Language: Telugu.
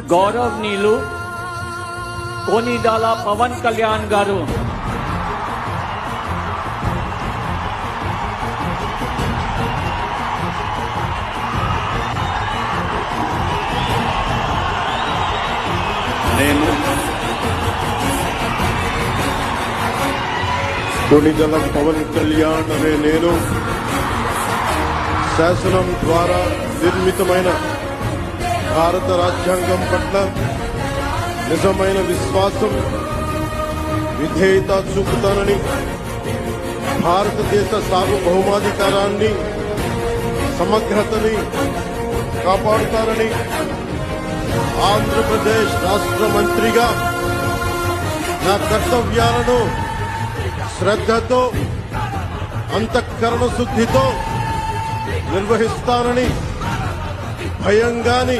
గౌరవనీయులు కోనిడాల పవన్ కళ్యాణ్ గారు కొనిదల పవన్ కళ్యాణ్ అనే నేను శాసనం ద్వారా నిర్మితమైన భారత రాజ్యాంగం పట్ల నిజమైన విశ్వాసం విధేయత చూపుతానని, భారతదేశ సార్వభౌమాధికారాన్ని సమగ్రతని కాపాడుతానని ఆంధ్రప్రదేశ్ రాష్ట్ర మంత్రిగా నా కర్తవ్యాలను శ్రద్ధతో అంతఃకరణ శుద్ధితో నిర్వహిస్తానని భయం గాని